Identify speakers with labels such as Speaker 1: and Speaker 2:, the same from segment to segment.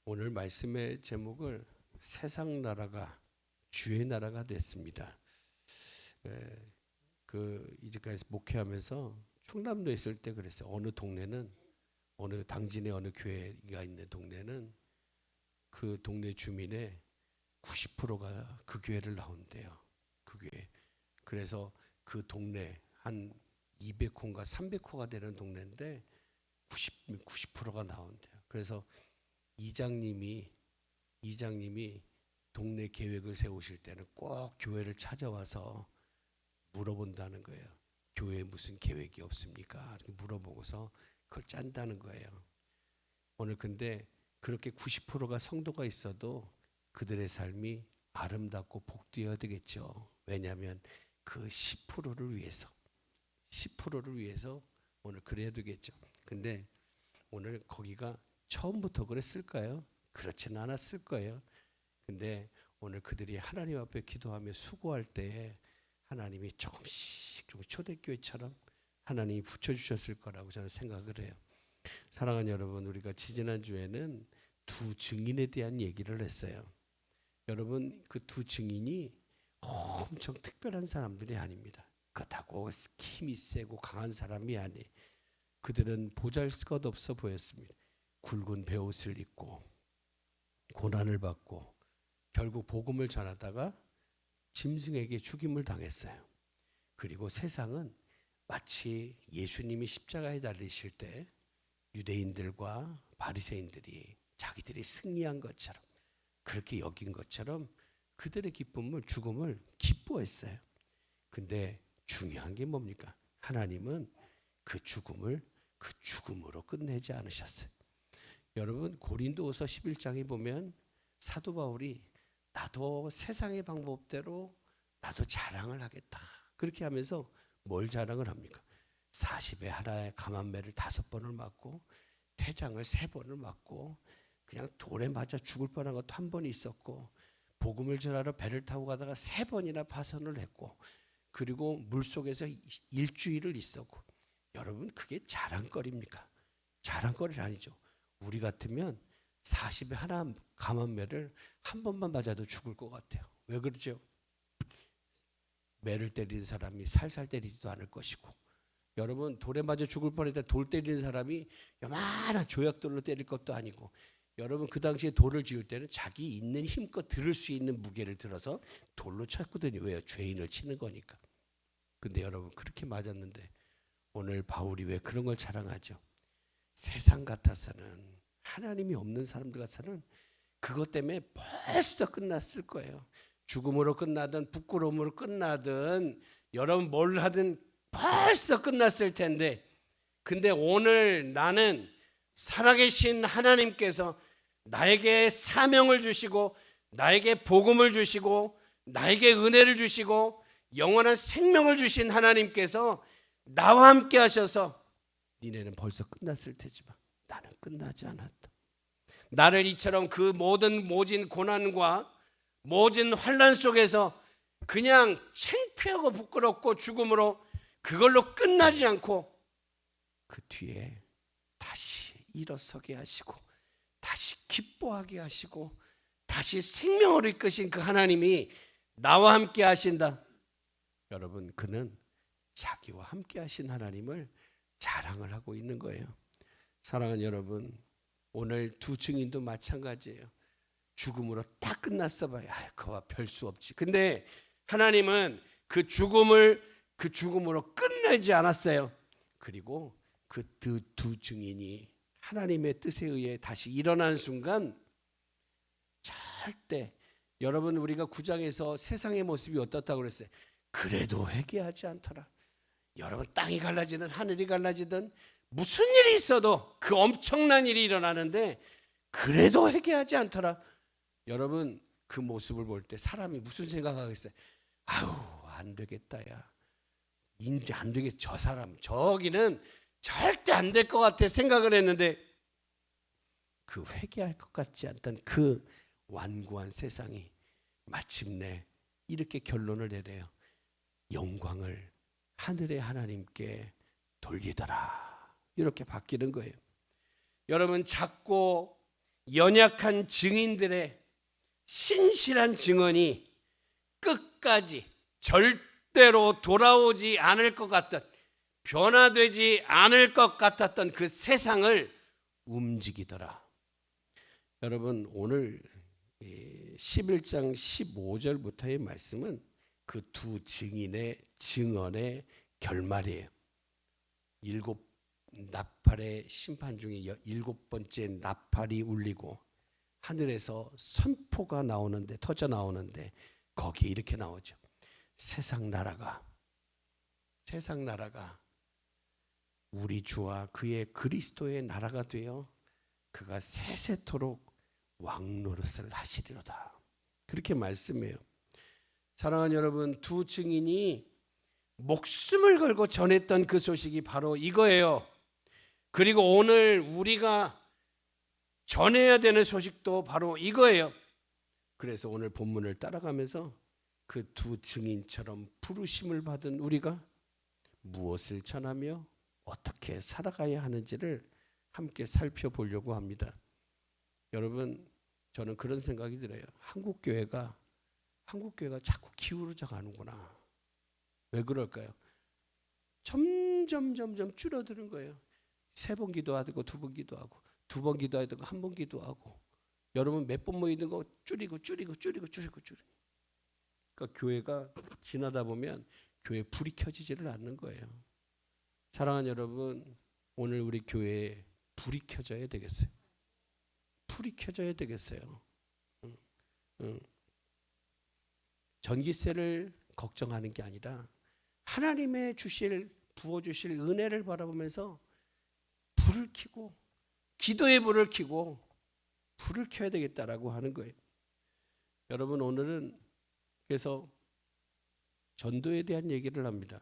Speaker 1: 오늘 말씀의 제목을 세상 나라가 주의 나라가 됐습니다. 이제까지 목회하면서 충남도에 있을 때 그랬어요. 어느 동네는 어느 당진의 어느 교회가 있는 동네는 그 동네 주민의 90%가 그 교회를 나온대요. 그 교회. 그래서 그 동네 한 200호인가 300호가 되는 동네인데 90%가 나온대요. 그래서 이장님이 동네 계획을 세우실 때는 꼭 교회를 찾아와서 물어본다는 거예요. 교회에 무슨 계획이 없습니까? 이렇게 물어보고서 그걸 짠다는 거예요. 오늘 근데 그렇게 90%가 성도가 있어도 그들의 삶이 아름답고 복되어야 되겠죠. 왜냐하면 그 10%를 위해서 오늘 그래야 되겠죠. 근데 오늘 거기가 처음부터 그랬을까요? 그렇지는 않았을 거예요. 근데 오늘 그들이 하나님 앞에 기도하며 수고할 때에 하나님이 조금씩 초대교회처럼 하나님이 붙여주셨을 거라고 저는 생각을 해요. 사랑하는 여러분, 우리가 지지난주에는 두 증인에 대한 얘기를 했어요. 여러분, 그 두 증인이 엄청 특별한 사람들이 아닙니다. 그렇다고 힘이 세고 강한 사람이 아니에요. 그들은 보잘것없어 보였습니다. 굵은 베옷을 입고 고난을 받고 결국 복음을 전하다가 짐승에게 죽임을 당했어요. 그리고 세상은 마치 예수님이 십자가에 달리실 때 유대인들과 바리새인들이 자기들이 승리한 것처럼 그렇게 여긴 것처럼 그들의 죽음을 기뻐했어요. 근데 중요한 게 뭡니까? 하나님은 그 죽음을 그 죽음으로 끝내지 않으셨어요. 여러분, 고린도후서 11장에 보면 사도 바울이 나도 세상의 방법대로 나도 자랑을 하겠다. 그렇게 하면서 뭘 자랑을 합니까? 40에 하나의 감암매를 5번을 맞고 태장을 3번을 맞고 그냥 돌에 맞아 죽을 뻔한 것도 한 번 있었고 복음을 전하러 배를 타고 가다가 3번이나 파선을 했고 그리고 물속에서 일주일을 있었고 여러분, 그게 자랑거리입니까? 자랑거리 아니죠. 우리 같으면 40에 하나 감암매를 한 번만 맞아도 죽을 것 같아요. 왜 그러죠? 매를 때리는 사람이 살살 때리지도 않을 것이고 여러분, 돌에 맞아 죽을 뻔했다 돌 때리는 사람이 요만한 조약돌로 때릴 것도 아니고 여러분, 그 당시에 돌을 지을 때는 자기 있는 힘껏 들을 수 있는 무게를 들어서 돌로 쳤거든요. 왜요? 죄인을 치는 거니까. 근데 여러분, 그렇게 맞았는데 오늘 바울이 왜 그런 걸 자랑하죠? 세상 같아서는 하나님이 없는 사람들 같아서는 그것 때문에 벌써 끝났을 거예요. 죽음으로 끝나든 부끄러움으로 끝나든 여러분 뭘 하든 벌써 끝났을 텐데 근데 오늘 나는 살아계신 하나님께서 나에게 사명을 주시고 나에게 복음을 주시고 나에게 은혜를 주시고 영원한 생명을 주신 하나님께서 나와 함께 하셔서 니네는 벌써 끝났을 테지만 나는 끝나지 않았다. 나를 이처럼 그 모진 고난과 모진 환난 속에서 그냥 창피하고 부끄럽고 죽음으로 그걸로 끝나지 않고 그 뒤에 다시 일어서게 하시고 다시 기뻐하게 하시고 다시 생명으로 이끄신 그 하나님이 나와 함께 하신다. 여러분, 그는 자기와 함께 하신 하나님을 자랑을 하고 있는 거예요. 사랑하는 여러분, 오늘 두 증인도 마찬가지예요. 죽음으로 딱 끝났어 봐요. 그와 별 수 없지. 근데 하나님은 그 죽음으로 끝내지 않았어요. 그리고 그 두 증인이 하나님의 뜻에 의해 다시 일어난 순간 절대 여러분, 우리가 9장에서 세상의 모습이 어떻다고 그랬어요? 그래도 회개하지 않더라. 여러분, 땅이 갈라지든 하늘이 갈라지든 무슨 일이 있어도 그 엄청난 일이 일어나는데 그래도 회개하지 않더라. 여러분, 그 모습을 볼 때 사람이 무슨 생각하겠어요? 아우, 안 되겠다 야. 인지 안 되겠어. 저 사람 저기는 절대 안 될 것 같아 생각을 했는데 그 회개할 것 같지 않던 그 완고한 세상이 마침내 이렇게 결론을 내려요. 영광을 하늘의 하나님께 돌리더라. 이렇게 바뀌는 거예요. 여러분, 작고 연약한 증인들의 신실한 증언이 끝까지 절대로 돌아오지 않을 것 같던, 변화되지 않을 것 같았던 그 세상을 움직이더라. 여러분, 오늘 11장 15절부터의 말씀은 그 두 증인의 증언의 결말이에요. 7 나팔의 심판 중에 7번째 나팔이 울리고 하늘에서 선포가 나오는데, 터져 나오는데, 거기에 이렇게 나오죠. 세상 나라가 우리 주와 그의 그리스도의 나라가 되어 그가 세세토록 왕노릇을 하시리로다. 그렇게 말씀해요. 사랑하는 여러분, 두 증인이 목숨을 걸고 전했던 그 소식이 바로 이거예요. 그리고 오늘 우리가 전해야 되는 소식도 바로 이거예요. 그래서 오늘 본문을 따라가면서 그 두 증인처럼 부르심을 받은 우리가 무엇을 전하며 어떻게 살아가야 하는지를 함께 살펴보려고 합니다. 여러분, 저는 그런 생각이 들어요. 한국교회가 자꾸 기울어져 가는구나. 왜 그럴까요? 점점 줄어드는 거예요. 3번 기도하고 2번 기도하고 2번 기도하고 1번 기도하고, 여러분 몇 번 모이는 거 줄이고. 그러니까 교회가 지나다 보면 교회 불이 켜지지를 않는 거예요. 사랑하는 여러분, 오늘 우리 교회에 불이 켜져야 되겠어요. 불이 켜져야 되겠어요. 전기세를 걱정하는 게 아니라 하나님의 부어주실 은혜를 바라보면서 불을 켜고, 기도의 불을 켜고 불을 켜야 되겠다라고 하는 거예요. 여러분, 오늘은 그래서 전도에 대한 얘기를 합니다.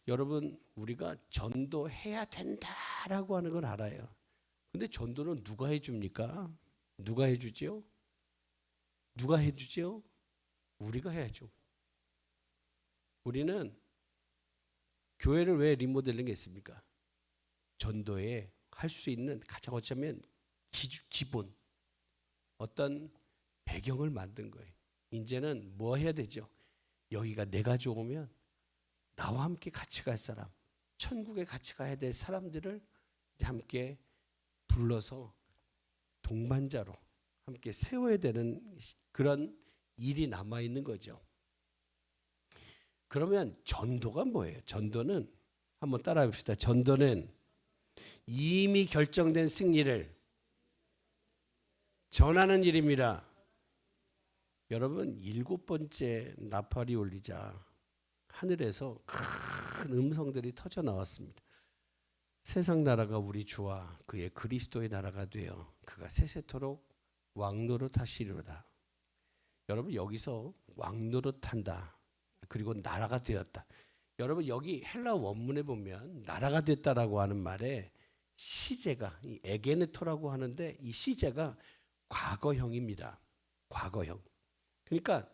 Speaker 1: 여러분, 우리가 전도해야 된다라고 하는 걸 알아요. 근데 전도는 누가 해줍니까? 누가 해주죠? 우리가 해야죠. 우리는 교회를 왜 리모델링 했습니까? 전도에 할 수 있는 가장 어쩌면 기본 어떤 배경을 만든 거예요. 이제는 뭐 해야 되죠? 여기가 내가 좋으면 나와 함께 같이 갈 사람, 천국에 같이 가야 될 사람들을 함께 불러서 동반자로 함께 세워야 되는 그런 일이 남아있는 거죠. 그러면 전도가 뭐예요? 전도는 한번 따라해 봅시다. 전도는 이미 결정된 승리를 전하는 일입니다. 여러분, 7번째 나팔이 울리자 하늘에서 큰 음성들이 터져 나왔습니다. 세상 나라가 우리 주와 그의 그리스도의 나라가 되어 그가 세세토록 왕노릇 하시리로다. 여러분, 여기서 왕노릇 한다, 그리고 나라가 되었다. 여러분, 여기 헬라 원문에 보면 나라가 됐다라고 하는 말에 시제가 이 에게네토라고 하는데, 이 시제가 과거형입니다. 과거형. 그러니까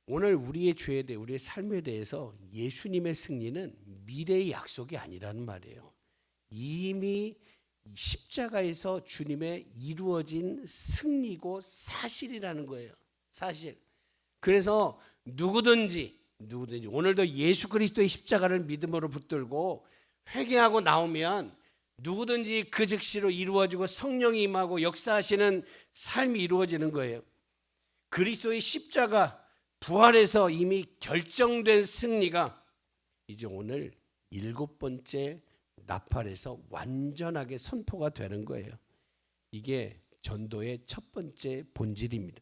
Speaker 1: 오늘 우리의 죄에 대해, 우리의 삶에 대해서 예수님의 승리는 미래의 약속이 아니라는 말이에요. 이미 십자가에서 주님의 이루어진 승리고 사실이라는 거예요. 사실. 그래서 누구든지 오늘도 예수 그리스도의 십자가를 믿음으로 붙들고 회개하고 나오면 누구든지 그 즉시로 이루어지고 성령이 임하고 역사하시는 삶이 이루어지는 거예요. 그리스도의 십자가 부활에서 이미 결정된 승리가 이제 오늘 7번째 나팔에서 완전하게 선포가 되는 거예요. 이게 전도의 첫 번째 본질입니다.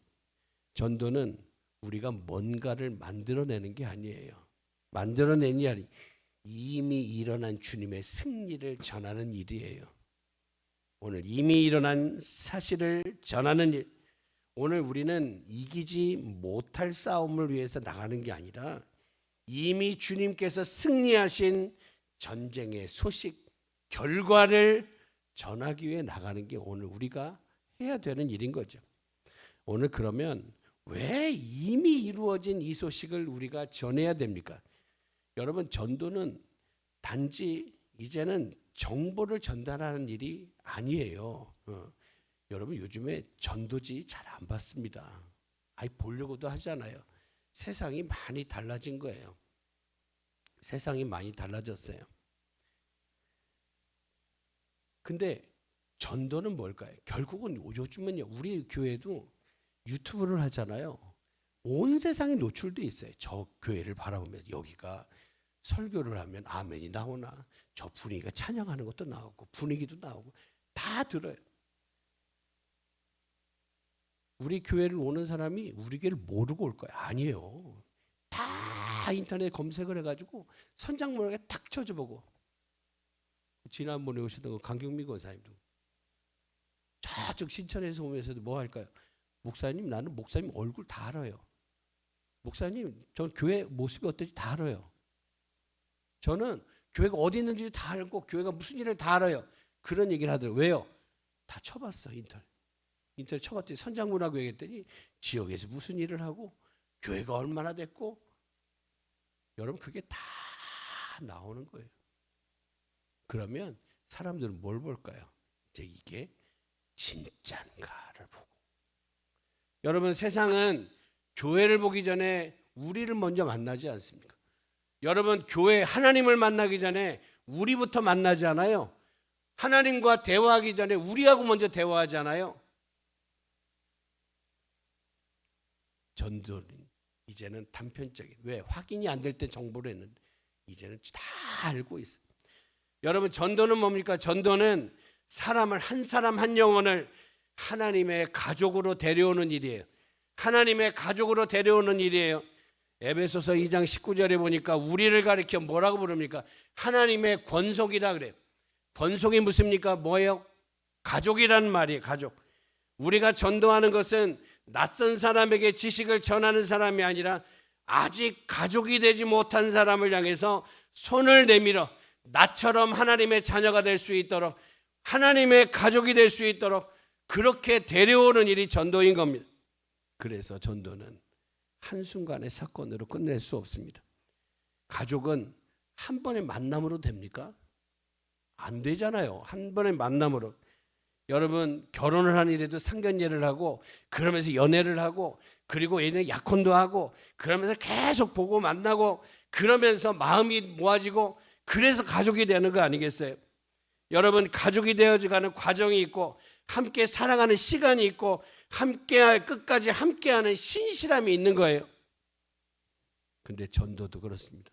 Speaker 1: 전도는 우리가 뭔가를 만들어내는 게 아니에요. 만들어내는 게 아니에요. 이미 일어난 주님의 승리를 전하는 일이에요. 오늘 이미 일어난 사실을 전하는 일. 오늘 우리는 이기지 못할 싸움을 위해서 나가는 게 아니라 이미 주님께서 승리하신 전쟁의 소식, 결과를 전하기 위해 나가는 게 오늘 우리가 해야 되는 일인 거죠. 오늘 그러면 왜 이미 이루어진 이 소식을 우리가 전해야 됩니까? 여러분, 전도는 단지 이제는 정보를 전달하는 일이 아니에요. 여러분 요즘에 전도지 잘 안 받습니다. 아예 보려고도 하잖아요. 세상이 많이 달라진 거예요. 세상이 많이 달라졌어요. 근데 전도는 뭘까요? 결국은 요즘은요, 우리 교회도 유튜브를 하잖아요. 온 세상에 노출돼 있어요. 저 교회를 바라보면 여기가 설교를 하면 아멘이 나오나, 저 분위기가 찬양하는 것도 나오고 분위기도 나오고 다 들어요. 우리 교회를 오는 사람이 우리 교회를 모르고 올 거예요. 아니에요. 다 인터넷 검색을 해가지고 선장문학에 딱 쳐줘보고. 지난번에 오시던 강경미 권사님도 저쪽 신천에서 오면서도 뭐 할까요? 목사님, 나는 목사님 얼굴 다 알아요. 목사님, 전 교회 모습이 어떨지 다 알아요. 저는 교회가 어디 있는지 다 알고 교회가 무슨 일을 다 알아요. 그런 얘기를 하더라고요. 왜요? 다 쳐봤어. 인터넷 쳐봤더니 선장문하고 얘기했더니 지역에서 무슨 일을 하고 교회가 얼마나 됐고, 여러분 그게 다 나오는 거예요. 그러면 사람들은 뭘 볼까요? 이제 이게 진짠가를 보고. 여러분 세상은 교회를 보기 전에 우리를 먼저 만나지 않습니까? 여러분 교회 하나님을 만나기 전에 우리부터 만나지 않아요? 하나님과 대화하기 전에 우리하고 먼저 대화하잖아요. 전도는 이제는 단편적인, 왜? 확인이 안 될 때 정보를 했는데 이제는 다 알고 있어요. 여러분 전도는 뭡니까? 전도는 사람을, 한 사람 한 영혼을 하나님의 가족으로 데려오는 일이에요. 하나님의 가족으로 데려오는 일이에요. 에베소서 2장 19절에 보니까 우리를 가리켜 뭐라고 부릅니까? 하나님의 권속이라 그래요. 권속이 무엇입니까? 뭐예요? 가족이라는 말이에요. 가족. 우리가 전도하는 것은 낯선 사람에게 지식을 전하는 사람이 아니라 아직 가족이 되지 못한 사람을 향해서 손을 내밀어 나처럼 하나님의 자녀가 될 수 있도록, 하나님의 가족이 될 수 있도록 그렇게 데려오는 일이 전도인 겁니다. 그래서 전도는 한순간의 사건으로 끝낼 수 없습니다. 가족은 한 번의 만남으로 됩니까? 안 되잖아요. 한 번의 만남으로. 여러분 결혼을 하는 일에도 상견례를 하고 그러면서 연애를 하고 그리고 얘는 약혼도 하고 그러면서 계속 보고 만나고 그러면서 마음이 모아지고 그래서 가족이 되는 거 아니겠어요? 여러분 가족이 되어가는 과정이 있고 함께 살아가는 시간이 있고 함께 끝까지 함께하는 신실함이 있는 거예요. 근데 전도도 그렇습니다.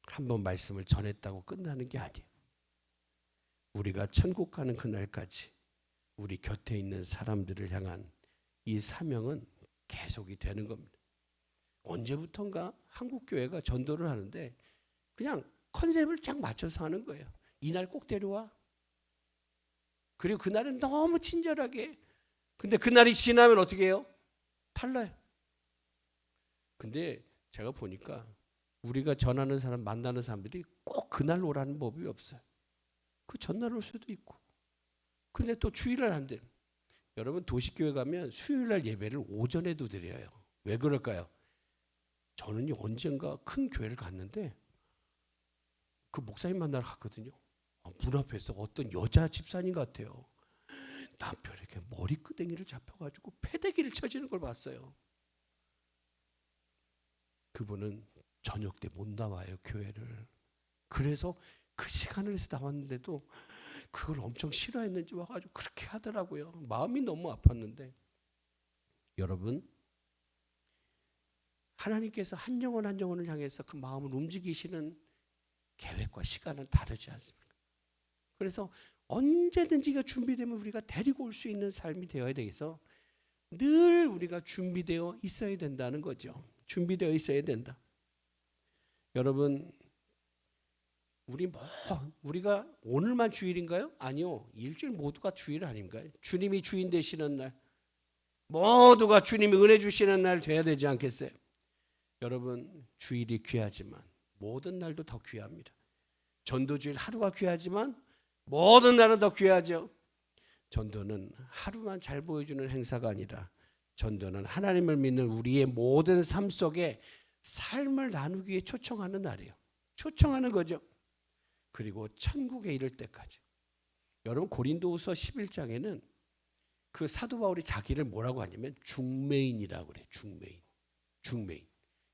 Speaker 1: 한번 말씀을 전했다고 끝나는 게 아니에요. 우리가 천국 가는 그날까지 우리 곁에 있는 사람들을 향한 이 사명은 계속이 되는 겁니다. 언제부턴가 한국교회가 전도를 하는데 그냥 컨셉을 쫙 맞춰서 하는 거예요. 이날 꼭 데려와. 그리고 그날은 너무 친절하게. 근데 그날이 지나면 어떻게 해요? 달라요. 근데 제가 보니까 우리가 전하는 사람, 만나는 사람들이 꼭 그날 오라는 법이 없어요. 그 전날 올 수도 있고. 근데 또 주일날 안 돼요. 여러분 도시교회 가면 수요일날 예배를 오전에도 드려요. 왜 그럴까요? 저는 언젠가 큰 교회를 갔는데 그 목사님 만나러 갔거든요. 문 앞에서 어떤 여자 집사님 같아요. 남편에게 머리끄댕이를 잡혀가지고 패대기를 쳐지는 걸 봤어요. 그분은 저녁 때 못 나와요, 교회를. 그래서 그 시간을 해서 나왔는데도 그걸 엄청 싫어했는지 와가지고 그렇게 하더라고요. 마음이 너무 아팠는데. 여러분 하나님께서 한 영혼 한 영혼을 향해서 그 마음을 움직이시는 계획과 시간은 다르지 않습니까? 그래서 언제든지가 준비되면 우리가 데리고 올 수 있는 삶이 되어야 되겠어. 늘 우리가 준비되어 있어야 된다는 거죠. 준비되어 있어야 된다. 여러분 우리가 오늘만 주일인가요? 아니요. 일주일 모두가 주일 아닌가요? 주님이 주인 되시는 날, 모두가 주님이 은혜 주시는 날 돼야 되지 않겠어요? 여러분 주일이 귀하지만 모든 날도 더 귀합니다. 전도주일 하루가 귀하지만 모든 날은 더 귀하죠. 전도는 하루만 잘 보여주는 행사가 아니라 전도는 하나님을 믿는 우리의 모든 삶 속에 삶을 나누기에 초청하는 날이에요. 초청하는 거죠. 그리고 천국에 이를 때까지. 여러분 고린도후서 11장에는 그 사도 바울이 자기를 뭐라고 하냐면 중매인이라고 그래요. 중매인.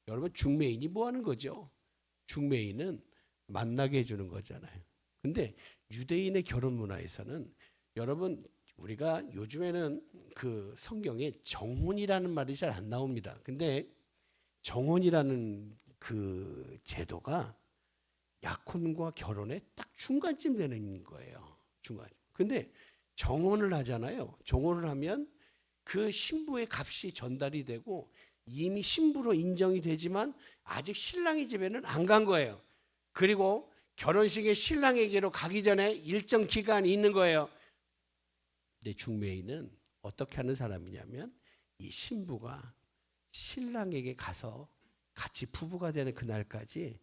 Speaker 1: 여러분 중매인이 뭐 하는 거죠? 중매인은 만나게 해주는 거잖아요. 근데 유대인의 결혼 문화에서는 여러분 우리가 요즘에는 그 성경에 정혼이라는 말이 잘 안 나옵니다. 근데 정혼이라는 그 제도가 약혼과 결혼의 딱 중간쯤 되는 거예요. 중간. 근데 정혼을 하잖아요. 정혼을 하면 그 신부의 값이 전달이 되고 이미 신부로 인정이 되지만 아직 신랑의 집에는 안 간 거예요. 그리고 결혼식에 신랑에게로 가기 전에 일정 기간이 있는 거예요. 근데 중매인은 어떻게 하는 사람이냐면 이 신부가 신랑에게 가서 같이 부부가 되는 그날까지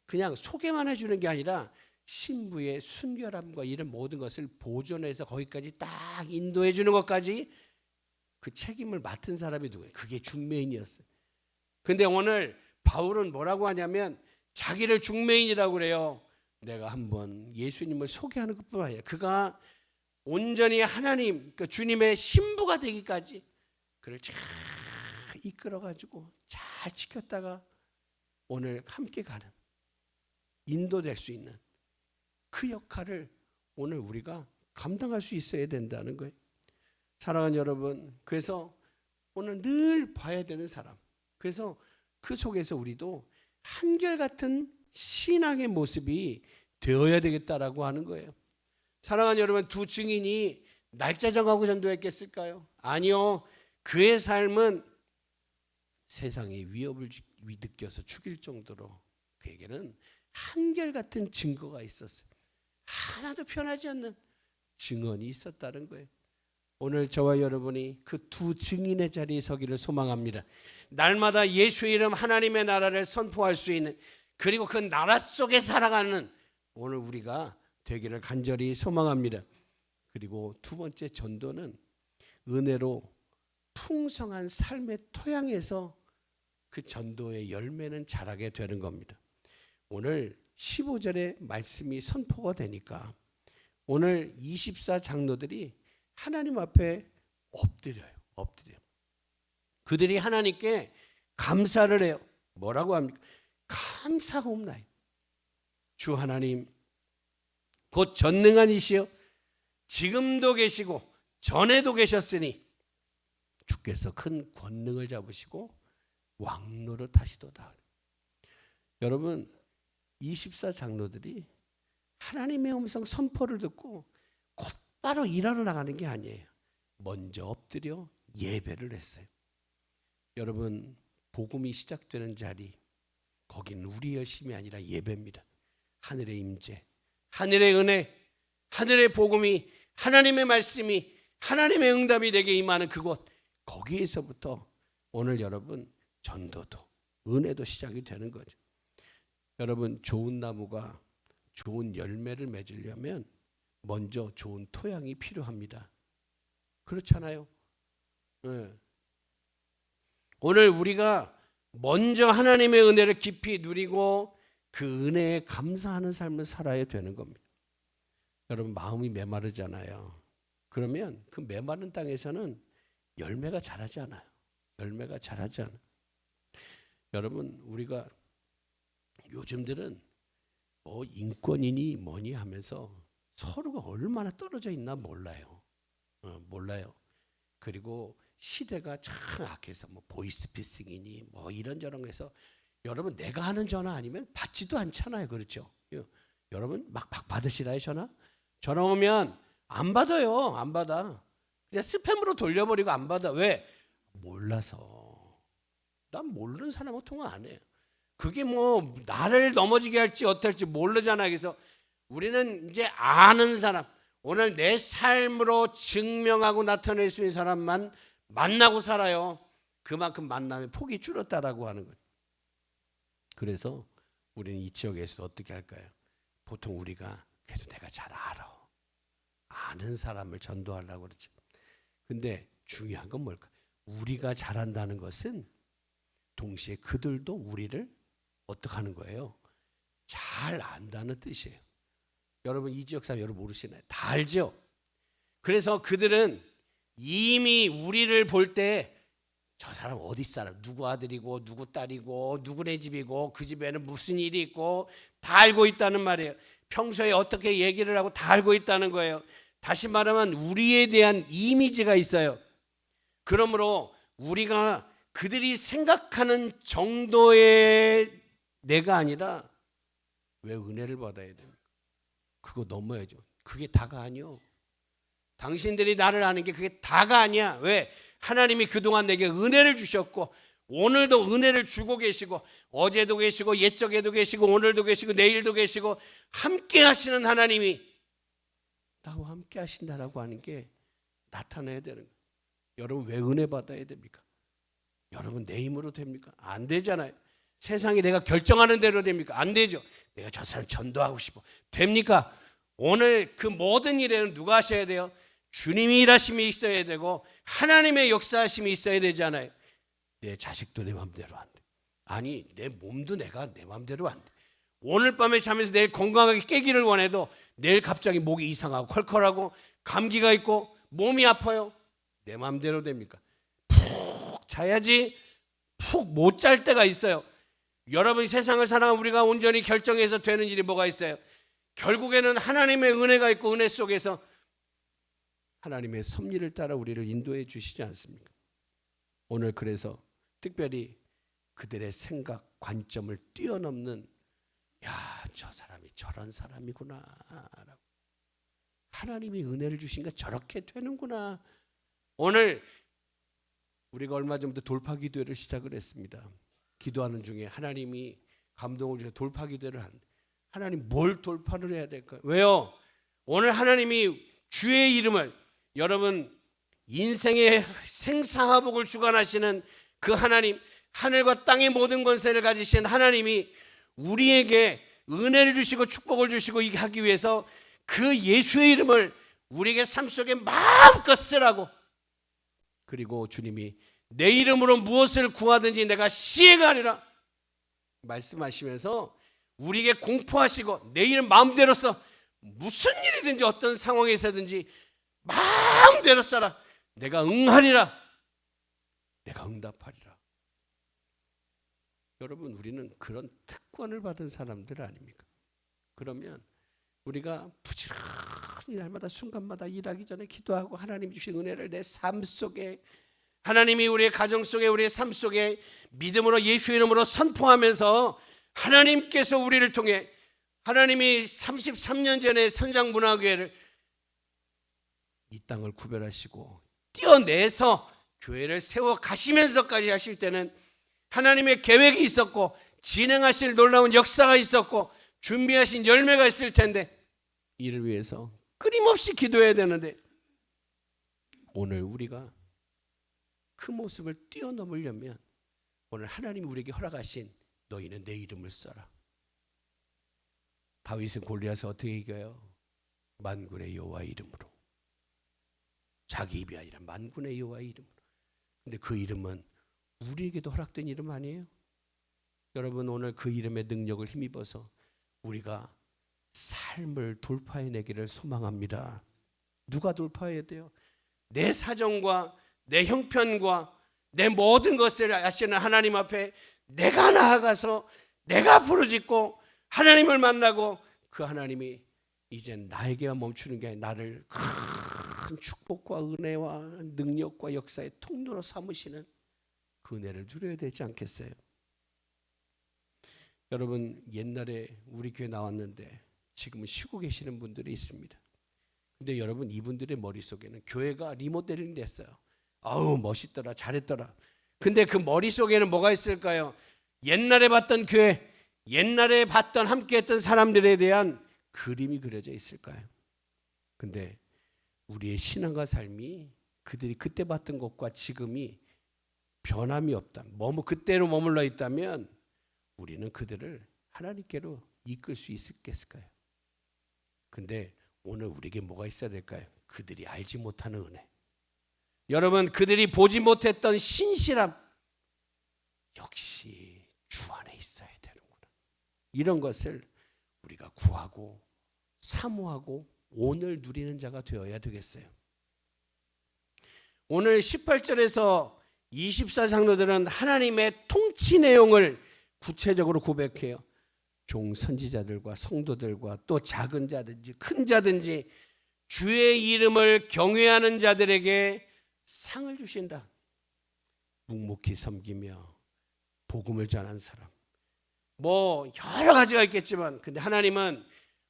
Speaker 1: 그냥 소개만 해주는 게 아니라 신부의 순결함과 이런 모든 것을 보존해서 거기까지 딱 인도해 주는 것까지 그 책임을 맡은 사람이 누구예요? 그게 중매인이었어요. 근데 오늘 바울은 뭐라고 하냐면 자기를 중매인이라고 그래요. 내가 한번 예수님을 소개하는 것뿐만 아니라 그가 온전히 하나님, 그 주님의 신부가 되기까지 그를 잘 이끌어가지고 잘 지켰다가 오늘 함께 가는 인도될 수 있는 그 역할을 오늘 우리가 감당할 수 있어야 된다는 거예요. 사랑하는 여러분, 그래서 오늘 늘 봐야 되는 사람, 그래서 그 속에서 우리도 한결같은 신앙의 모습이 되어야 되겠다라고 하는 거예요. 사랑하는 여러분, 두 증인이 날짜 정하고 전도했겠을까요? 아니요. 그의 삶은 세상의 위협을 느껴서 죽일 정도로 그에게는 한결같은 증거가 있었어요. 하나도 편하지 않는 증언이 있었다는 거예요. 오늘 저와 여러분이 그 두 증인의 자리에 서기를 소망합니다. 날마다 예수의 이름 하나님의 나라를 선포할 수 있는, 그리고 그 나라 속에 살아가는 오늘 우리가 되기를 간절히 소망합니다. 그리고 두 번째 전도는 은혜로 풍성한 삶의 토양에서 그 전도의 열매는 자라게 되는 겁니다. 오늘 15절의 말씀이 선포가 되니까 오늘 24장로들이 하나님 앞에 엎드려요. 그들이 하나님께 감사를 해요. 뭐라고 합니까? 감사옵나이다. 주 하나님 곧 전능한 이시여 지금도 계시고 전에도 계셨으니 주께서 큰 권능을 잡으시고 왕노릇 하시도다. 여러분 24장로들이 하나님의 음성 선포를 듣고 곧바로 일하러 나가는 게 아니에요. 먼저 엎드려 예배를 했어요. 여러분 복음이 시작되는 자리, 거기는 우리 열심이 아니라 예배입니다. 하늘의 임재, 하늘의 은혜, 하늘의 복음이, 하나님의 말씀이, 하나님의 응답이 내게 임하는 그곳, 거기에서부터 오늘 여러분 전도도 은혜도 시작이 되는 거죠. 여러분 좋은 나무가 좋은 열매를 맺으려면 먼저 좋은 토양이 필요합니다. 그렇잖아요. 네. 오늘 우리가 먼저 하나님의 은혜를 깊이 누리고 그 은혜에 감사하는 삶을 살아야 되는 겁니다. 여러분 마음이 메마르잖아요. 그러면 그 메마른 땅에서는 열매가 자라지 않아요. 열매가 자라지 않아요. 여러분 우리가 요즘들은 인권이니 뭐니 하면서 서로가 얼마나 떨어져 있나 몰라요. 몰라요. 그리고 시대가 참 악해서 뭐 보이스피싱이니 뭐 이런저런 해서 여러분 내가 하는 전화 아니면 받지도 않잖아요. 그렇죠? 여러분 막 받으시나요 전화? 전화 오면 안 받아요. 안 받아. 그냥 스팸으로 돌려버리고 안 받아. 왜? 몰라서. 난 모르는 사람하고 통화 안 해요. 그게 뭐 나를 넘어지게 할지 어떨지 모르잖아요. 그래서 우리는 이제 아는 사람, 오늘 내 삶으로 증명하고 나타낼 수 있는 사람만 만나고 살아요. 그만큼 만남의 폭이 줄었다라고 하는 거예요. 그래서 우리는 이 지역에서 어떻게 할까요? 보통 우리가 그래도 내가 잘 알아. 아는 사람을 전도하려고 그러죠. 근데 중요한 건 뭘까? 우리가 잘한다는 것은 동시에 그들도 우리를 어떻게 하는 거예요? 잘 안다는 뜻이에요. 여러분 이 지역 사람 여러분 모르시나요? 다 알죠? 그래서 그들은 이미 우리를 볼 때 저 사람 어디 사람, 누구 아들이고 누구 딸이고 누구네 집이고 그 집에는 무슨 일이 있고 다 알고 있다는 말이에요. 평소에 어떻게 얘기를 하고 다 알고 있다는 거예요. 다시 말하면 우리에 대한 이미지가 있어요. 그러므로 우리가 그들이 생각하는 정도의 내가 아니라 왜 은혜를 받아야 됩니까? 그거 넘어야죠. 그게 다가 아니요. 당신들이 나를 아는 게 그게 다가 아니야. 왜? 하나님이 그동안 내게 은혜를 주셨고 오늘도 은혜를 주고 계시고 어제도 계시고 옛적에도 계시고 오늘도 계시고 내일도 계시고 함께 하시는 하나님이 나와 함께 하신다라고 하는 게 나타나야 되는 거예요. 여러분 왜 은혜 받아야 됩니까? 여러분 내 힘으로 됩니까? 안 되잖아요. 세상이 내가 결정하는 대로 됩니까? 안 되죠. 내가 저 사람 전도하고 싶어. 됩니까? 오늘 그 모든 일에는 누가 하셔야 돼요? 주님이 일하심이 있어야 되고 하나님의 역사하심이 있어야 되잖아요. 내 자식도 내 마음대로 안 돼. 아니 내 몸도 내가 내 마음대로 안 돼. 오늘 밤에 자면서 내일 건강하게 깨기를 원해도 내일 갑자기 목이 이상하고 컬컬하고 감기가 있고 몸이 아파요. 내 마음대로 됩니까? 푹 자야지 푹 못 잘 때가 있어요. 여러분 세상을 살아가면 우리가 온전히 결정해서 되는 일이 뭐가 있어요? 결국에는 하나님의 은혜가 있고 은혜 속에서 하나님의 섭리를 따라 우리를 인도해 주시지 않습니까? 오늘 그래서 특별히 그들의 생각, 관점을 뛰어넘는 저 사람이 저런 사람이구나 라고 하나님이 은혜를 주시니까 저렇게 되는구나. 오늘 우리가 얼마 전부터 돌파 기도회를 시작을 했습니다. 기도하는 중에 하나님이 감동을 주셔서 돌파 기도회를 하는데 하나님 뭘 돌파를 해야 될까요? 왜요? 오늘 하나님이 주의 이름을 여러분 인생의 생사화복을 주관하시는 그 하나님, 하늘과 땅의 모든 권세를 가지신 하나님이 우리에게 은혜를 주시고 축복을 주시고 하기 위해서 그 예수의 이름을 우리에게 삶 속에 마음껏 쓰라고. 그리고 주님이 내 이름으로 무엇을 구하든지 내가 시행하리라 말씀하시면서 우리에게 공포하시고 내 이름 마음대로 써. 무슨 일이든지 어떤 상황에서든지 마음대로 써라. 내가 응하리라. 내가 응답하리라. 여러분 우리는 그런 특권을 받은 사람들 아닙니까? 그러면 우리가 부지런히 날마다 순간마다 일하기 전에 기도하고 하나님 주신 은혜를 내 삶 속에 하나님이 우리의 가정 속에 우리의 삶 속에 믿음으로 예수 이름으로 선포하면서 하나님께서 우리를 통해 하나님이 33년 전에 선장문화교회를 이 땅을 구별하시고 띄어내서 교회를 세워 가시면서까지 하실 때는 하나님의 계획이 있었고 진행하실 놀라운 역사가 있었고 준비하신 열매가 있을 텐데 이를 위해서 끊임없이 기도해야 되는데 오늘 우리가 그 모습을 뛰어넘으려면 오늘 하나님이 우리에게 허락하신 너희는 내 이름을 써라. 다윗은 골리앗을 어떻게 이겨요? 만군의 여호와 이름으로. 자기 입이 아니라 만군의 여호와 이름으로. 근데 그 이름은 우리에게도 허락된 이름 아니에요? 여러분 오늘 그 이름의 능력을 힘입어서 우리가 삶을 돌파해내기를 소망합니다. 누가 돌파해야 돼요? 내 사정과 내 형편과 내 모든 것을 아시는 하나님 앞에 내가 나아가서 내가 부르짖고 하나님을 만나고 그 하나님이 이제 나에게만 멈추는 게 아니라 나를 큰 축복과 은혜와 능력과 역사의 통로로 삼으시는 그 은혜를 누려야 되지 않겠어요? 여러분 옛날에 우리 교회 나왔는데 지금은 쉬고 계시는 분들이 있습니다. 근데 여러분 이분들의 머릿속에는 교회가 리모델링 됐어요. 아우 멋있더라 잘했더라. 근데 그 머릿속에는 뭐가 있을까요? 옛날에 봤던 교회, 옛날에 봤던 함께했던 사람들에 대한 그림이 그려져 있을까요? 근데 우리의 신앙과 삶이 그들이 그때 봤던 것과 지금이 변함이 없다. 그때로 머물러 있다면 우리는 그들을 하나님께로 이끌 수 있겠을까요? 근데 오늘 우리에게 뭐가 있어야 될까요? 그들이 알지 못하는 은혜. 여러분 그들이 보지 못했던 신실함 역시 주 안에 있어야 되는구나. 이런 것을 우리가 구하고 사모하고 오늘 누리는 자가 되어야 되겠어요. 오늘 18절에서 24장로들은 하나님의 통치 내용을 구체적으로 고백해요. 종 선지자들과 성도들과 또 작은 자든지 큰 자든지 주의 이름을 경외하는 자들에게 상을 주신다. 묵묵히 섬기며 복음을 전한 사람, 뭐 여러 가지가 있겠지만, 근데 하나님은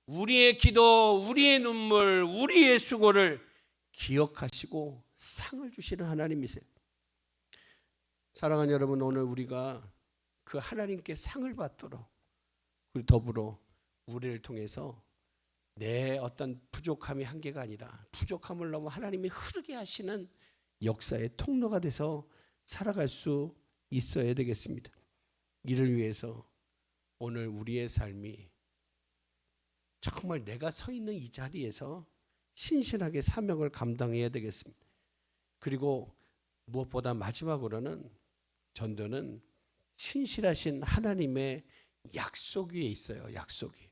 Speaker 1: 우리의 기도, 우리의 눈물, 우리의 수고를 기억하시고 상을 주시는 하나님이세요. 사랑하는 여러분, 오늘 우리가 그 하나님께 상을 받도록, 그리고 더불어 우리를 통해서 내 어떤 부족함이 한계가 아니라 부족함을 넘어 하나님이 흐르게 하시는 역사의 통로가 돼서 살아갈 수 있어야 되겠습니다. 이를 위해서 오늘 우리의 삶이 정말 내가 서 있는 이 자리에서 신실하게 사명을 감당해야 되겠습니다. 그리고 무엇보다 마지막으로는 전도는 신실하신 하나님의 약속 위에 있어요. 약속이.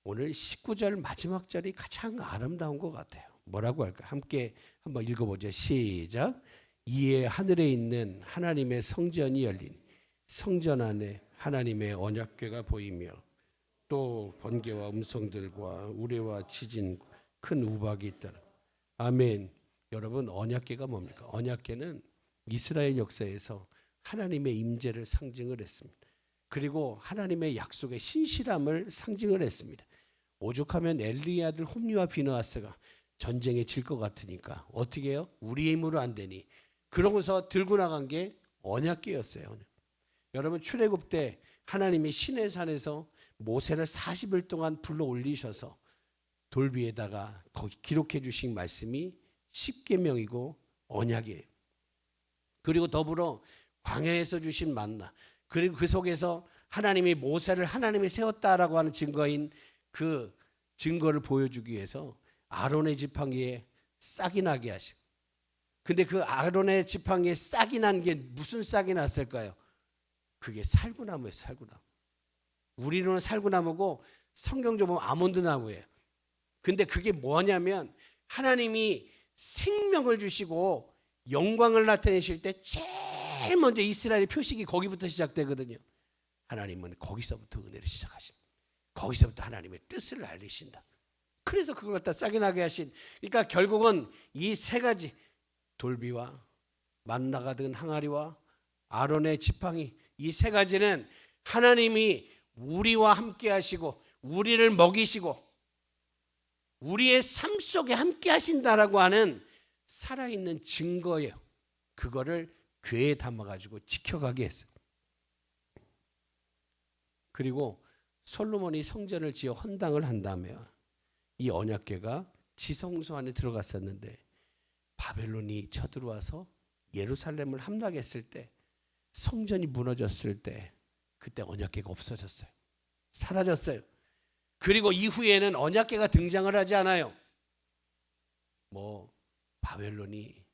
Speaker 1: 오늘 19절 마지막 절이 가장 아름다운 것 같아요. 뭐라고 할까요? 함께 한번 읽어보죠. 시작. 이에 하늘에 있는 하나님의 성전이 열린 성전 안에 하나님의 언약궤가 보이며 또 번개와 음성들과 우레와 지진 큰 우박이 있더라. 아멘. 여러분, 언약궤가 뭡니까? 언약궤는 이스라엘 역사에서 하나님의 임재를 상징을 했습니다. 그리고 하나님의 약속의 신실함을 상징을 했습니다. 오죽하면 엘리 아들 홈리와 비느하스가 전쟁에 질 것 같으니까 어떻게 해요? 우리의 힘으로 안 되니 그러고서 들고 나간 게 언약궤였어요. 여러분, 출애굽 때 하나님이 시내산에서 모세를 40일 동안 불러 올리셔서 돌 위에다가 거기 기록해 주신 말씀이 십계명이고 언약이에요. 그리고 더불어 광야에서 주신 만나, 그리고 그 속에서 하나님이 모세를 하나님이 세웠다라고 하는 증거인 그 증거를 보여주기 위해서 아론의 지팡이에 싹이 나게 하시고, 근데 그 아론의 지팡이에 싹이 난 게 무슨 싹이 났을까요? 그게 살구나무예요. 살구나무. 우리는 살구나무고 성경적으로 보면 아몬드 나무예요. 근데 그게 뭐냐면 하나님이 생명을 주시고 영광을 나타내실 때 제일 먼저 이스라엘의 표식이 거기부터 시작되거든요. 하나님은 거기서부터 은혜를 시작하신다. 거기서부터 하나님의 뜻을 알리신다. 그래서 그걸 갖다 싹이 나게 하신, 그러니까 결국은 이 세 가지, 돌비와 만나가 든 항아리와 아론의 지팡이, 이 세 가지는 하나님이 우리와 함께 하시고 우리를 먹이시고 우리의 삶 속에 함께 하신다라고 하는 살아있는 증거예요. 그거를 궤에 담아가지고 지켜가게 했어요. 그리고 솔로몬이 성전을 지어 헌당을 한 다음에 이 언약궤가 지성소 안에 들어갔었는데 바벨론이 쳐들어와서 예루살렘을 함락했을 때, 성전이 무너졌을 때, 그때 언약궤가 없어졌어요. 사라졌어요. 그리고 이후에는 언약궤가 등장을 하지 않아요. 뭐 바벨론이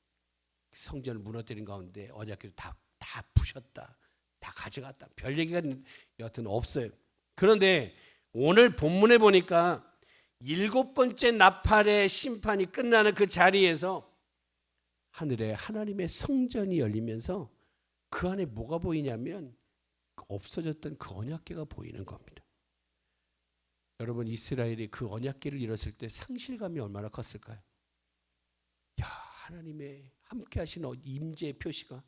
Speaker 1: 성전을 무너뜨린 가운데 언약궤도 다 부셨다, 다 가져갔다, 별 얘기가 여하튼 없어요. 그런데 오늘 본문에 보니까 7번째 나팔의 심판이 끝나는 그 자리에서 하늘에 하나님의 성전이 열리면서 그 안에 뭐가 보이냐면 없어졌던 그 언약궤가 보이는 겁니다. 여러분, 이스라엘이 그 언약궤를 잃었을 때 상실감이 얼마나 컸을까요? 야, 하나님의 함께 하시는 임재의 표시가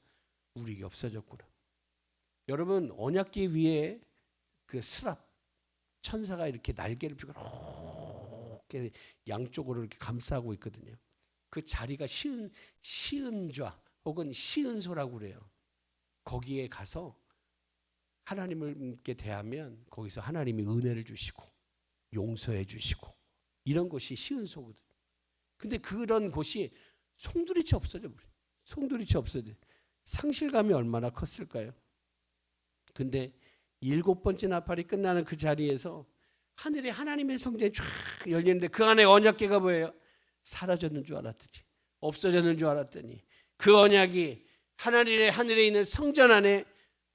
Speaker 1: 우리에게 없어졌구나. 여러분, 언약궤 위에 그 스랍 천사가 이렇게 날개를 펴고 이렇게 양쪽으로 이렇게 감싸고 있거든요. 그 자리가 시은좌 혹은 시은소라고 그래요. 거기에 가서 하나님께 대하면 거기서 하나님이 은혜를 주시고 용서해 주시고 이런 곳이 시은소거든요. 근데 그런 곳이 송두리째 없어져 버려요. 송두리째 없어져. 상실감이 얼마나 컸을까요? 근데 7번째 나팔이 끝나는 그 자리에서 하늘에 하나님의 성전이 쫙 열리는데 그 안에 언약궤가 뭐예요? 사라졌는 줄 알았더니, 없어졌는 줄 알았더니 그 언약이 하늘에 있는 성전 안에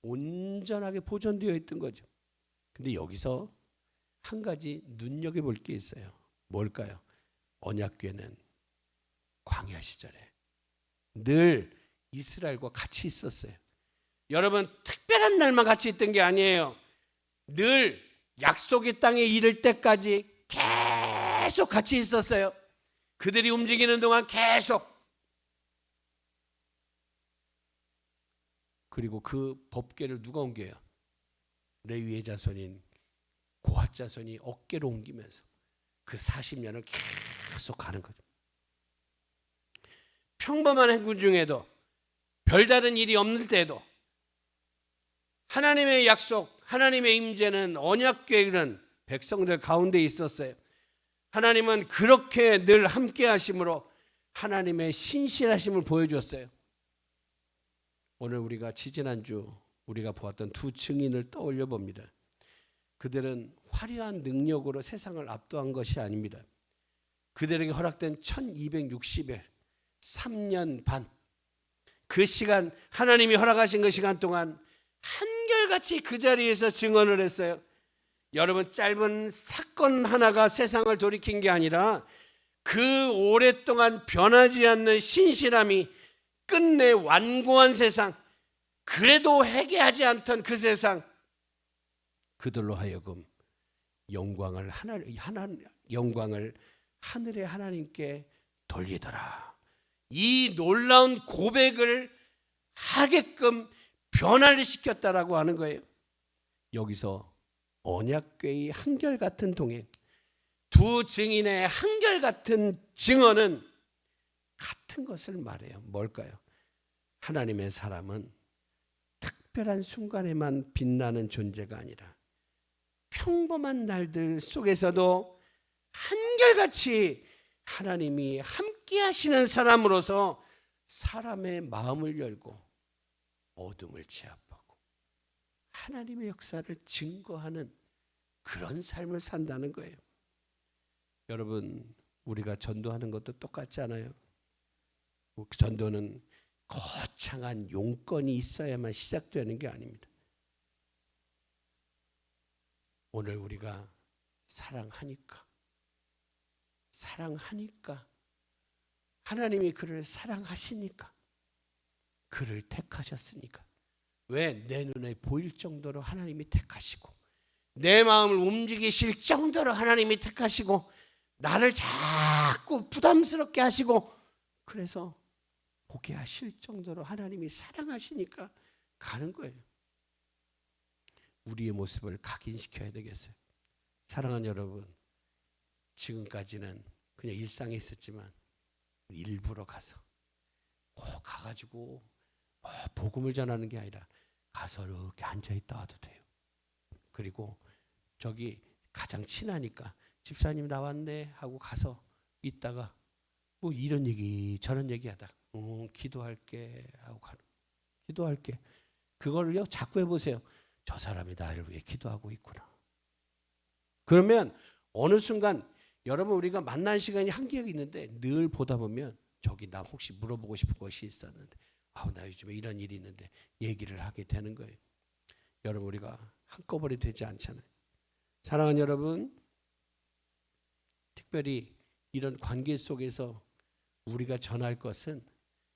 Speaker 1: 온전하게 보존되어 있던 거죠. 근데 여기서 한 가지 눈여겨볼 게 있어요. 뭘까요? 언약궤는 광야 시절에 늘 이스라엘과 같이 있었어요. 여러분, 특별한 날만 같이 있던 게 아니에요. 늘 약속의 땅에 이를 때까지 계속 같이 있었어요. 그들이 움직이는 동안 계속. 그리고 그 법궤를 누가 옮겨요? 레위의 자손인 고핫 자손이 어깨로 옮기면서 그 40년을 계속 가는 거죠. 평범한 행군 중에도, 별다른 일이 없는 때에도 하나님의 약속, 하나님의 임재는, 언약 계획은 백성들 가운데 있었어요. 하나님은 그렇게 늘 함께 하심으로 하나님의 신실하심을 보여주었어요. 오늘 우리가 지지난주 우리가 보았던 두 증인을 떠올려 봅니다. 그들은 화려한 능력으로 세상을 압도한 것이 아닙니다. 그들에게 허락된 1260일, 3년 반, 그 시간, 하나님이 허락하신 그 시간 동안 한결같이 그 자리에서 증언을 했어요. 여러분, 짧은 사건 하나가 세상을 돌이킨 게 아니라 그 오랫동안 변하지 않는 신실함이 끝내 완고한 세상, 그래도 회개하지 않던 그 세상, 그들로 하여금 영광을 하늘의 하나님께 돌리더라. 이 놀라운 고백을 하게끔 변화를 시켰다라고 하는 거예요. 여기서 언약궤의 한결같은 동행, 두 증인의 한결같은 증언은 같은 것을 말해요. 뭘까요? 하나님의 사람은 특별한 순간에만 빛나는 존재가 아니라 평범한 날들 속에서도 한결같이 하나님이 함께 하시는 사람으로서 사람의 마음을 열고 어둠을 제압하고 하나님의 역사를 증거하는 그런 삶을 산다는 거예요. 여러분, 우리가 전도하는 것도 똑같지 않아요? 전도는 거창한 용건이 있어야만 시작되는 게 아닙니다. 오늘 우리가 사랑하니까 하나님이 그를 사랑하시니까, 그를 택하셨으니까. 왜? 내 눈에 보일 정도로 하나님이 택하시고, 내 마음을 움직이실 정도로 하나님이 택하시고, 나를 자꾸 부담스럽게 하시고, 그래서 보게 하실 정도로 하나님이 사랑하시니까 가는 거예요. 우리의 모습을 각인시켜야 되겠어요. 사랑하는 여러분, 지금까지는 그냥 일상에 있었지만 일부러 가서 가가지고 복음을 전하는 게 아니라 가서 이렇게 앉아있다 와도 돼요. 그리고 저기 가장 친하니까 집사님 나왔네 하고 가서 있다가 뭐 이런 얘기 저런 얘기 하다가 기도할게 하고 가는, 기도할게, 그걸요 자꾸 해보세요. 저 사람이 나를 위해 기도하고 있구나. 그러면 어느 순간 여러분, 우리가 만난 시간이 한계가 있는데 늘 보다 보면 저기 나 혹시 물어보고 싶은 것이 있었는데 나 요즘에 이런 일이 있는데 얘기를 하게 되는 거예요. 여러분, 우리가 한꺼번에 되지 않잖아요. 사랑하는 여러분, 특별히 이런 관계 속에서 우리가 전할 것은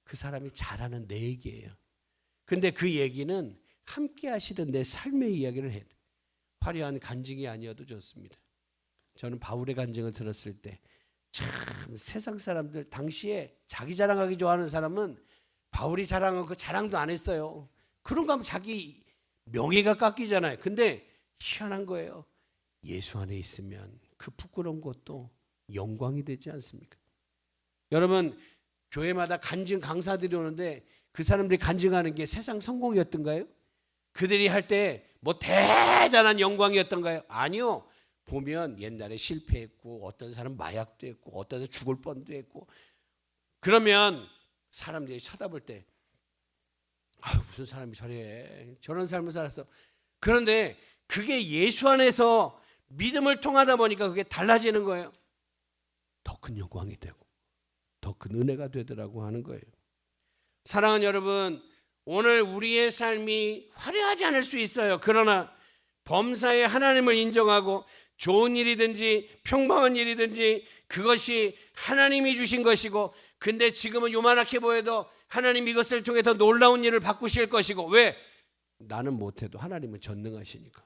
Speaker 1: 그 사람이 잘하는 내 얘기예요. 근데 그 얘기는 함께 하시던 내 삶의 이야기를 해야 돼. 화려한 간증이 아니어도 좋습니다. 저는 바울의 간증을 들었을 때 참 세상 사람들, 당시에 자기 자랑하기 좋아하는 사람은 바울이 자랑한 그 자랑도 안 했어요. 그런 거 하면 자기 명예가 깎이잖아요. 근데 희한한 거예요. 예수 안에 있으면 그 부끄러운 것도 영광이 되지 않습니까? 여러분, 교회마다 간증 강사들이 오는데 그 사람들이 간증하는 게 세상 성공이었던가요? 그들이 할 때 뭐 대단한 영광이었던가요? 아니요. 보면 옛날에 실패했고, 어떤 사람 마약도 했고, 어떤 사람 죽을 뻔도 했고, 그러면 사람들이 쳐다볼 때 무슨 사람이 저런 삶을 살았어. 그런데 그게 예수 안에서 믿음을 통하다 보니까 그게 달라지는 거예요. 더 큰 영광이 되고 더 큰 은혜가 되더라고 하는 거예요. 사랑하는 여러분, 오늘 우리의 삶이 화려하지 않을 수 있어요. 그러나 범사에 하나님을 인정하고 좋은 일이든지 평범한 일이든지 그것이 하나님이 주신 것이고, 근데 지금은 요만하게 보여도 하나님 이것을 통해 더 놀라운 일을 바꾸실 것이고, 왜? 나는 못해도 하나님은 전능하시니까.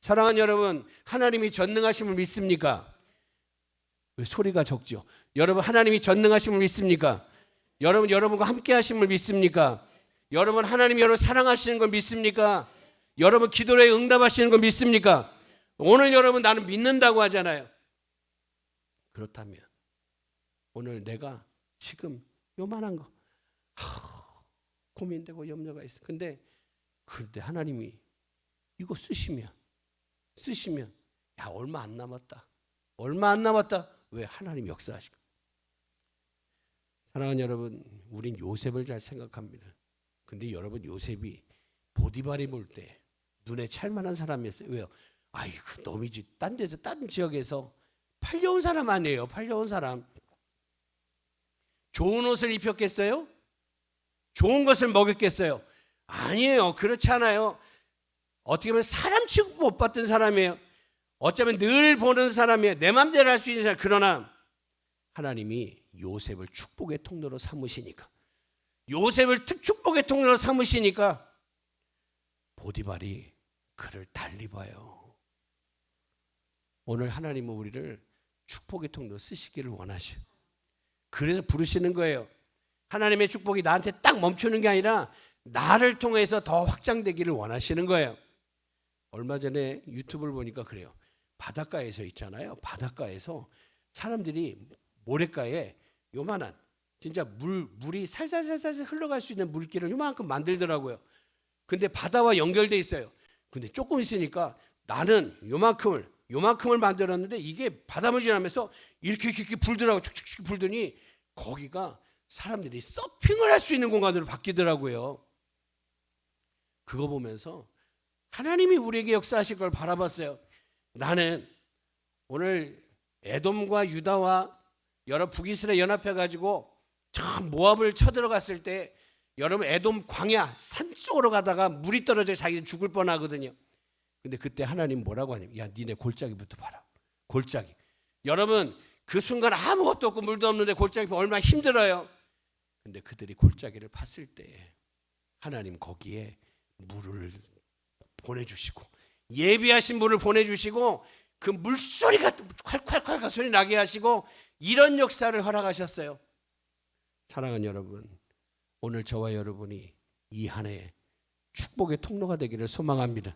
Speaker 1: 사랑하는 여러분, 하나님이 전능하심을 믿습니까? 왜 소리가 적죠? 여러분, 하나님이 전능하심을 믿습니까? 여러분, 여러분과 함께 하심을 믿습니까? 여러분, 하나님이 여러분 사랑하시는 걸 믿습니까? 여러분, 기도에 응답하시는 걸 믿습니까? 오늘 여러분, 나는 믿는다고 하잖아요. 그렇다면 오늘 내가 지금 요만한 거 고민되고 염려가 있어. 근데 하나님이 이거 쓰시면 야, 얼마 안 남았다. 왜? 하나님이 역사하시고. 사랑하는 여러분, 우린 요셉을 잘 생각합니다. 근데 여러분, 요셉이 보디발이 볼 때 눈에 찰만한 사람이었어요. 왜요? 그 놈이지. 딴 데서, 딴 지역에서 팔려온 사람 아니에요. 팔려온 사람. 좋은 옷을 입혔겠어요? 좋은 것을 먹였겠어요? 아니에요. 그렇지 않아요. 어떻게 보면 사람 취급 못 받던 사람이에요. 어쩌면 늘 보는 사람이에요. 내 맘대로 할 수 있는 사람. 그러나 하나님이 요셉을 축복의 통로로 삼으시니까, 요셉을 축복의 통로로 삼으시니까 보디발이 그를 달리 봐요. 오늘 하나님은 우리를 축복의 통로로 쓰시기를 원하셔요. 그래서 부르시는 거예요. 하나님의 축복이 나한테 딱 멈추는 게 아니라 나를 통해서 더 확장되기를 원하시는 거예요. 얼마 전에 유튜브를 보니까 그래요. 바닷가에서 있잖아요. 바닷가에서 사람들이 모래가에 요만한 진짜 물이 살살살살 흘러갈 수 있는 물길을 요만큼 만들더라고요. 근데 바다와 연결돼 있어요. 근데 조금 있으니까 나는 요만큼을 만들었는데 이게 바닷물 지나면서 이렇게 불더라고요. 축축축 불더니 거기가 사람들이 서핑을 할 수 있는 공간으로 바뀌더라고요. 그거 보면서 하나님이 우리에게 역사하실 걸 바라봤어요. 나는 오늘 에돔과 유다와 여러 북이스라엘 연합해가지고 저 모압을 쳐들어갔을 때, 여러분, 에돔 광야 산속으로 가다가 물이 떨어져 자기는 죽을 뻔하거든요. 근데 그때 하나님 뭐라고 하냐면, 야, 니네 골짜기부터 봐라. 골짜기. 여러분, 그 순간 아무것도 없고 물도 없는데 골짜기 얼마나 힘들어요. 근데 그들이 골짜기를 봤을 때 하나님 거기에 물을 보내주시고, 예비하신 물을 보내주시고, 그 물소리가 콸콸콸 소리 나게 하시고, 이런 역사를 허락하셨어요. 사랑하는 여러분, 오늘 저와 여러분이 이 한 해 축복의 통로가 되기를 소망합니다.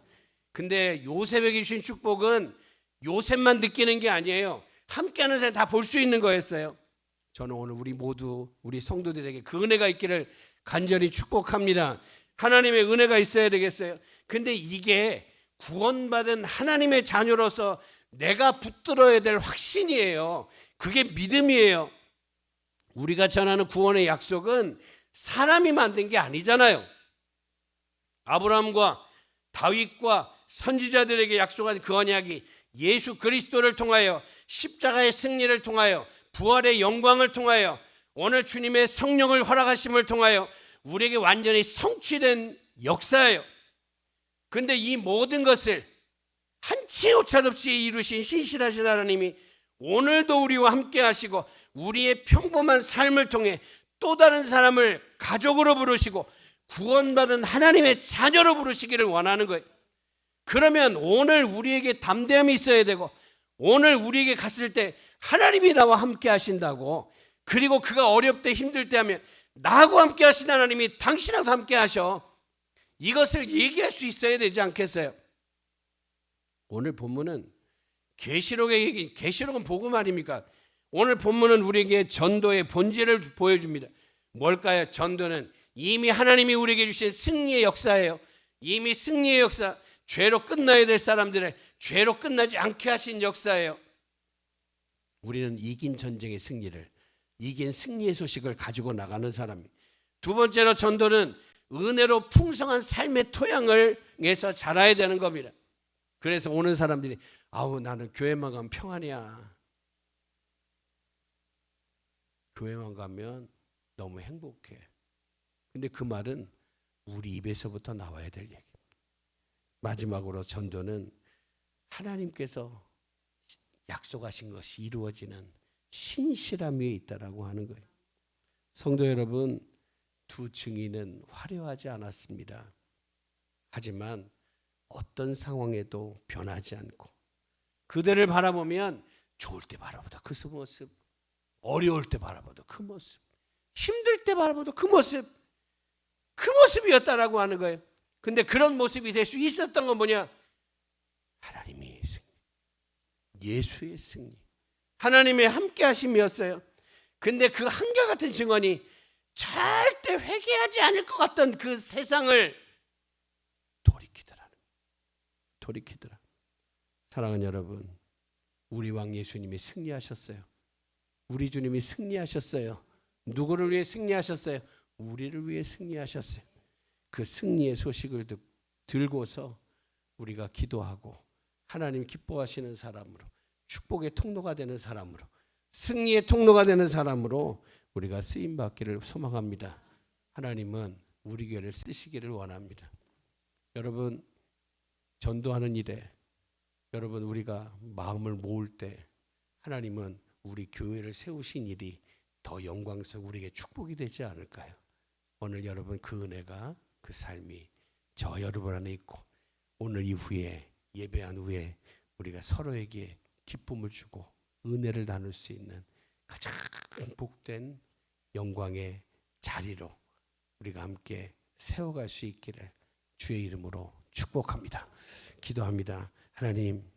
Speaker 1: 근데 요셉에게 주신 축복은 요셉만 느끼는 게 아니에요. 함께하는 사람이 다 볼 수 있는 거였어요. 저는 오늘 우리 모두, 우리 성도들에게 그 은혜가 있기를 간절히 축복합니다. 하나님의 은혜가 있어야 되겠어요. 근데 이게 구원받은 하나님의 자녀로서 내가 붙들어야 될 확신이에요. 그게 믿음이에요. 우리가 전하는 구원의 약속은 사람이 만든 게 아니잖아요. 아브라함과 다윗과 선지자들에게 약속한 그 언약이 예수 그리스도를 통하여, 십자가의 승리를 통하여, 부활의 영광을 통하여, 오늘 주님의 성령을 허락하심을 통하여 우리에게 완전히 성취된 역사예요. 그런데 이 모든 것을 한치 오차 없이 이루신 신실하신 하나님이 오늘도 우리와 함께 하시고, 우리의 평범한 삶을 통해 또 다른 사람을 가족으로 부르시고 구원받은 하나님의 자녀로 부르시기를 원하는 거예요. 그러면 오늘 우리에게 담대함이 있어야 되고, 오늘 우리에게 갔을 때 하나님이 나와 함께 하신다고, 그리고 그가 어렵 때 힘들 때 하면 나하고 함께 하신 하나님이 당신하고 함께 하셔, 이것을 얘기할 수 있어야 되지 않겠어요? 오늘 본문은 계시록의 얘기, 계시록은 복음 아닙니까? 오늘 본문은 우리에게 전도의 본질을 보여줍니다. 뭘까요? 전도는 이미 하나님이 우리에게 주신 승리의 역사예요. 이미 승리의 역사, 죄로 끝나야 될 사람들의 죄로 끝나지 않게 하신 역사예요. 우리는 이긴 전쟁의 승리를, 이긴 승리의 소식을 가지고 나가는 사람입니다. 두 번째로 전도는 은혜로 풍성한 삶의 토양에서 자라야 되는 겁니다. 그래서 오는 사람들이 나는 교회만 가면 평안이야. 교회만 가면 너무 행복해. 근데 그 말은 우리 입에서부터 나와야 될 얘기입니다. 마지막으로 전도는 하나님께서 약속하신 것이 이루어지는 신실함 위에 있다라고 하는 거예요. 성도 여러분, 두 증인은 화려하지 않았습니다. 하지만 어떤 상황에도 변하지 않고 그들을 바라보면 좋을 때 바라보다 그 모습, 어려울 때 바라보다 그 모습, 힘들 때 바라보다 그 모습이었다라고 하는 거예요. 근데 그런 모습이 될 수 있었던 건 뭐냐? 하나님의 승리, 예수의 승리, 하나님의 함께 하심이었어요. 근데 그 한결같은 증언이 절대 회개하지 않을 것 같던 그 세상을 돌이키더라. 사랑하는 여러분, 우리 왕 예수님이 승리하셨어요. 우리 주님이 승리하셨어요. 누구를 위해 승리하셨어요? 우리를 위해 승리하셨어요. 그 승리의 소식을 들고서 우리가 기도하고 하나님 기뻐하시는 사람으로, 축복의 통로가 되는 사람으로, 승리의 통로가 되는 사람으로 우리가 쓰임받기를 소망합니다. 하나님은 우리 교회를 쓰시기를 원합니다. 여러분, 전도하는 일에 여러분 우리가 마음을 모을 때 하나님은 우리 교회를 세우신 일이 더 영광스럽고 우리에게 축복이 되지 않을까요? 오늘 여러분 그 은혜가, 그 삶이 저 여러분 안에 있고 오늘 이후에 예배한 후에 우리가 서로에게 기쁨을 주고 은혜를 나눌 수 있는 가장 복된 영광의 자리로 우리가 함께 세워갈 수 있기를 주의 이름으로 축복합니다. 기도합니다. 하나님,